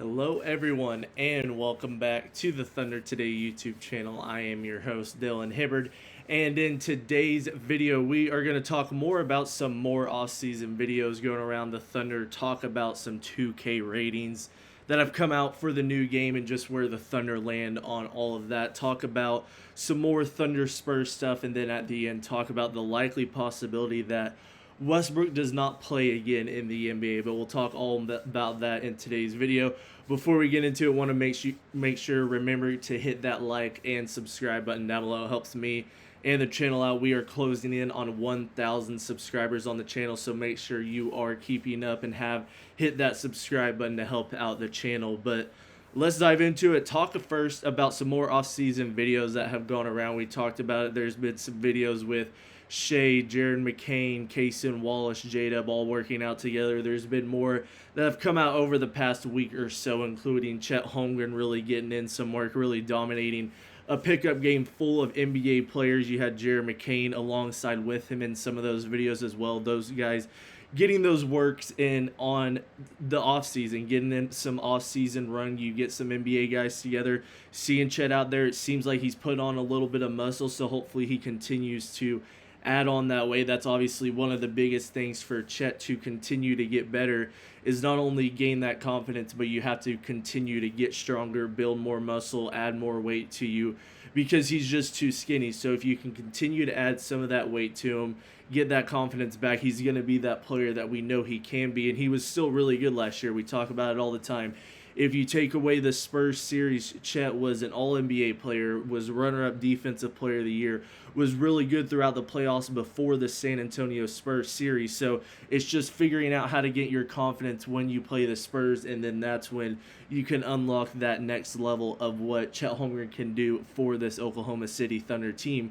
Hello, everyone, and welcome back to the Thunder Today YouTube channel. I am your host, Dylan Hibbard, and in today's video, we are going to talk more about some more off-season videos going around the Thunder, talk about some 2K ratings that have come out for the new game and just where the Thunder land on all of that, talk about some more Thunder Spurs stuff, and then at the end, talk about the likely possibility that Westbrook does not play again in the NBA, but we'll talk all about that in today's video. Before we get into it, want to make sure remember to hit that like and subscribe button down below. It helps me and the channel out. We are closing in on 1,000 subscribers on the channel, so make sure you are keeping up and have hit that subscribe button to help out the channel. But let's dive into it. Talk first about some more off-season videos that have gone around. We talked about it. There's been some videos with Shea, Jared McCain, Kaysen Wallace, J-Dub all working out together. There's been more that have come out over the past week or so, including Chet Holmgren really getting in some work, really dominating a pickup game full of NBA players. You had Jared McCain alongside with him in some of those videos as well. Those guys getting those works in on the offseason, getting in some offseason run. You get some NBA guys together. Seeing Chet out there, it seems like he's put on a little bit of muscle, so hopefully he continues to add on that way. That's obviously one of the biggest things for Chet to continue to get better, is not only gain that confidence, but you have to continue to get stronger, build more muscle, add more weight to you, because he's just too skinny. So if you can continue to add some of that weight to him, get that confidence back, he's going to be that player that we know he can be. And he was still really good last year. We talk about it all the time. If you take away the Spurs series, Chet was an All-NBA player, was runner-up Defensive Player of the Year, was really good throughout the playoffs before the San Antonio Spurs series. So it's just figuring out how to get your confidence when you play the Spurs, and then that's when you can unlock that next level of what Chet Holmgren can do for this Oklahoma City Thunder team.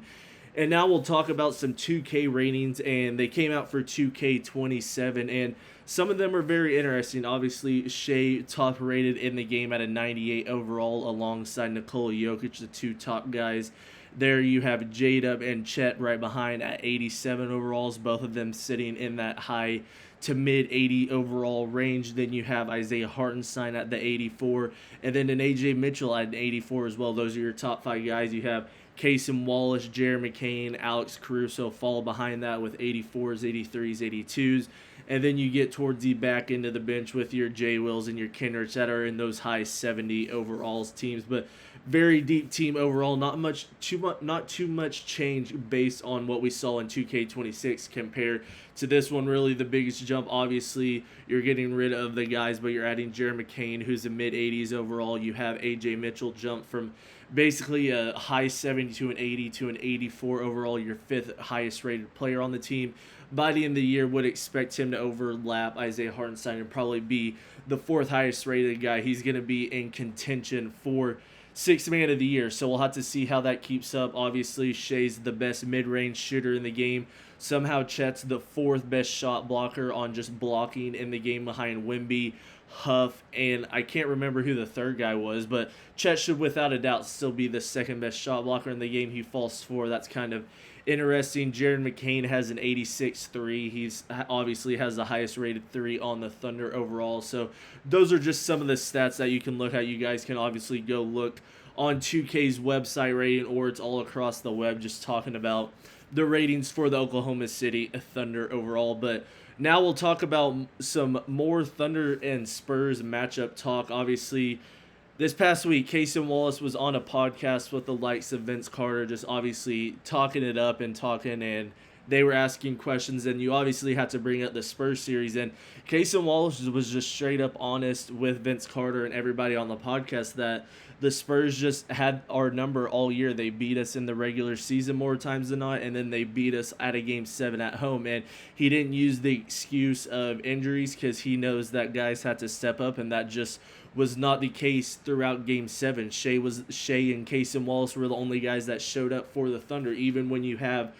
And now we'll talk about some 2K ratings, and they came out for 2K27, and some of them are very interesting. Obviously, Shea top rated in the game at a 98 overall alongside Nikola Jokic, the two top guys. There you have J-Dub and Chet right behind at 87 overalls, both of them sitting in that high to mid 80 overall range. Then you have Isaiah Hartenstein at the 84, and then an AJ Mitchell at an 84 as well. Those are your top five guys. You have Kaysen Wallace, Jared McCain, Alex Caruso fall behind that with 84s, 83s, 82s. And then you get towards the back end of the bench with your J. Wills and your Kendricks that are in those high 70 overalls teams. But very deep team overall. Not too much change based on what we saw in 2K26 compared to this one. Really, the biggest jump, obviously, you're getting rid of the guys, but you're adding Jared McCain, who's a mid 80s overall. You have AJ Mitchell jump from basically a high 70 to an 80 to an 84 overall, your fifth highest rated player on the team. By the end of the year, would expect him to overlap Isaiah Hartenstein and probably be the fourth highest rated guy. He's going to be in contention for sixth man of the year, so we'll have to see how that keeps up. Obviously, Shea's the best mid-range shooter in the game. Somehow Chet's the fourth best shot blocker on just blocking in the game behind Wemby, Huff, and I can't remember who the third guy was, but Chet should without a doubt still be the second best shot blocker in the game. He falls for. That's kind of interesting. Jared McCain has an 86-3. He's obviously has the highest rated 3 on the Thunder overall. So those are just some of the stats that you can look at. You guys can obviously go look on 2K's website rating, or it's all across the web just talking about the ratings for the Oklahoma City Thunder overall. But now we'll talk about some more Thunder and Spurs matchup talk. Obviously, this past week, Kaysen Wallace was on a podcast with the likes of Vince Carter, just obviously talking it up and talking, and they were asking questions, and you obviously had to bring up the Spurs series. And Kaysen Wallace was just straight up honest with Vince Carter and everybody on the podcast that the Spurs just had our number all year. They beat us in the regular season more times than not, and then they beat us at a Game 7 at home. And he didn't use the excuse of injuries because he knows that guys had to step up, and that just was not the case throughout Game 7. Shea and Kaysen Wallace were the only guys that showed up for the Thunder, even when you have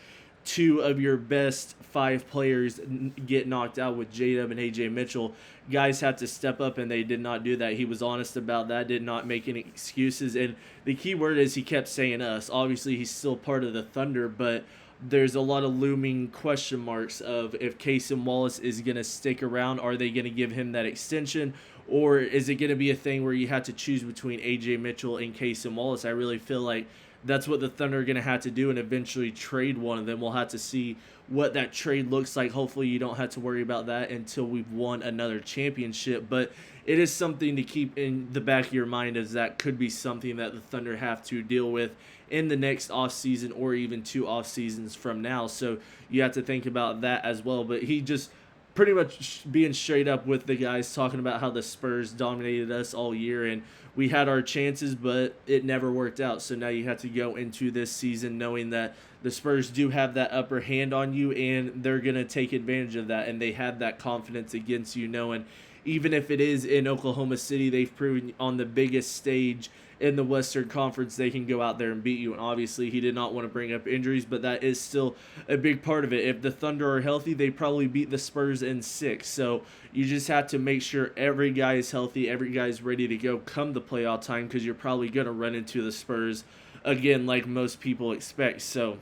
two of your best five players get knocked out with J-Dub and AJ Mitchell. Guys have to step up, and they did not do that. He was honest about that, did not make any excuses. And the key word is he kept saying us. Obviously, he's still part of the Thunder, but there's a lot of looming question marks of if Kaysen Wallace is going to stick around. Are they going to give him that extension, Or is it going to be a thing where you have to choose between A.J. Mitchell and Casey Wallace? I really feel like that's what the Thunder are going to have to do and eventually trade one of them. We'll have to see what that trade looks like. Hopefully you don't have to worry about that until we've won another championship. But it is something to keep in the back of your mind, as that could be something that the Thunder have to deal with in the next offseason or even 2 off seasons from now. So you have to think about that as well. But he just pretty much being straight up with the guys, talking about how the Spurs dominated us all year and we had our chances, but it never worked out. So now you have to go into this season knowing that the Spurs do have that upper hand on you and they're going to take advantage of that. And they have that confidence against you, knowing even if it is in Oklahoma City, they've proven on the biggest stage in the Western Conference they can go out there and beat you. And obviously he did not want to bring up injuries, but that is still a big part of it. If the Thunder are healthy, they probably beat the Spurs in 6. So you just have to make sure every guy is healthy, every guy's ready to go come the playoff time, because you're probably going to run into the Spurs again like most people expect. So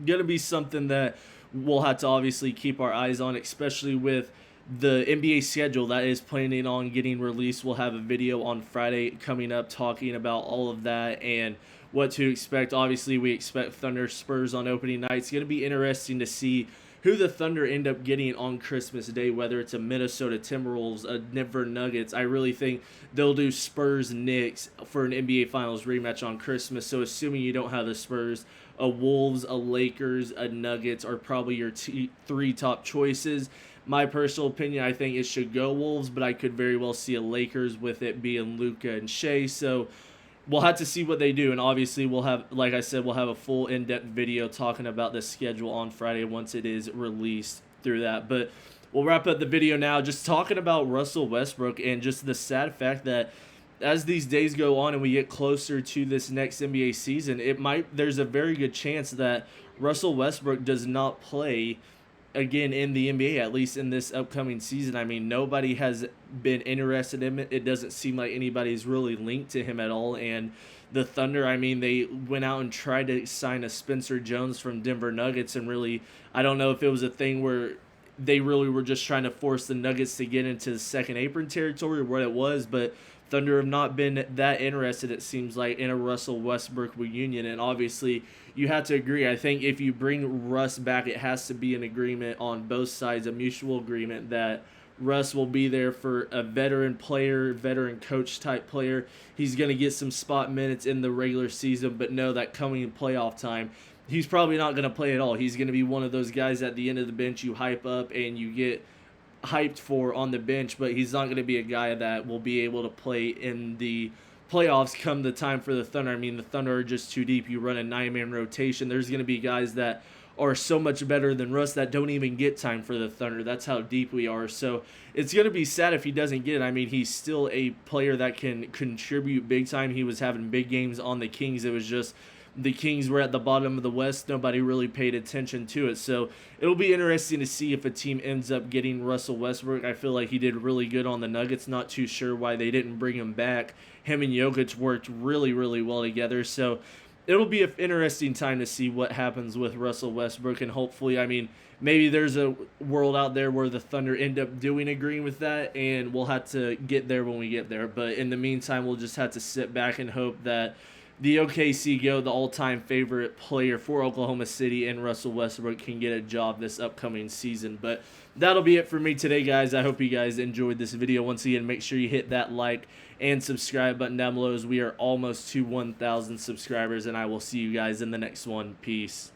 going to be something that we'll have to obviously keep our eyes on, especially with the NBA schedule that is planning on getting released. We'll have a video on Friday coming up talking about all of that and what to expect. Obviously, we expect Thunder Spurs on opening night. It's going to be interesting to see who the Thunder end up getting on Christmas Day, whether it's a Minnesota Timberwolves, a Denver Nuggets. I really think they'll do Spurs-Knicks for an NBA Finals rematch on Christmas. So assuming you don't have the Spurs, a Wolves, a Lakers, a Nuggets are probably your 3 top choices. My personal opinion, I think it should go Wolves, but I could very well see a Lakers with it being Luka and Shea. So we'll have to see what they do. And obviously we'll have, like I said, we'll have a full in-depth video talking about the schedule on Friday once it is released through that. But we'll wrap up the video now just talking about Russell Westbrook and just the sad fact that as these days go on and we get closer to this next NBA season, there's a very good chance that Russell Westbrook does not play again in the NBA, at least in this upcoming season. I mean, nobody has been interested in it. It doesn't seem like anybody's really linked to him at all. And the Thunder, I mean, they went out and tried to sign a Spencer Jones from Denver Nuggets, and really, I don't know if it was a thing where they really were just trying to force the Nuggets to get into the second apron territory or what it was, but Thunder have not been that interested, it seems like, in a Russell Westbrook reunion. And obviously, you have to agree. I think if you bring Russ back, it has to be an agreement on both sides, a mutual agreement that Russ will be there for a veteran player, veteran coach type player. He's going to get some spot minutes in the regular season, but know that coming in playoff time, he's probably not going to play at all. He's going to be one of those guys at the end of the bench you hype up and you get hyped for on the bench, but he's not going to be a guy that will be able to play in the playoffs come the time for the Thunder. I mean, the Thunder are just too deep. You run a 9-man rotation. There's going to be guys that are so much better than Russ that don't even get time for the Thunder. That's how deep we are. So it's going to be sad if he doesn't get it. I mean, he's still a player that can contribute big time. He was having big games on the Kings. It was just the Kings were at the bottom of the West. Nobody really paid attention to it. So it'll be interesting to see if a team ends up getting Russell Westbrook. I feel like he did really good on the Nuggets. Not too sure why they didn't bring him back. Him and Jokic worked really, really well together. So it'll be an interesting time to see what happens with Russell Westbrook. And hopefully, I mean, maybe there's a world out there where the Thunder end up agreeing with that, and we'll have to get there when we get there. But in the meantime, we'll just have to sit back and hope that the OKC Go, the all-time favorite player for Oklahoma City, and Russell Westbrook can get a job this upcoming season. But that'll be it for me today, guys. I hope you guys enjoyed this video. Once again, make sure you hit that like and subscribe button down below, as we are almost to 1,000 subscribers, and I will see you guys in the next one. Peace.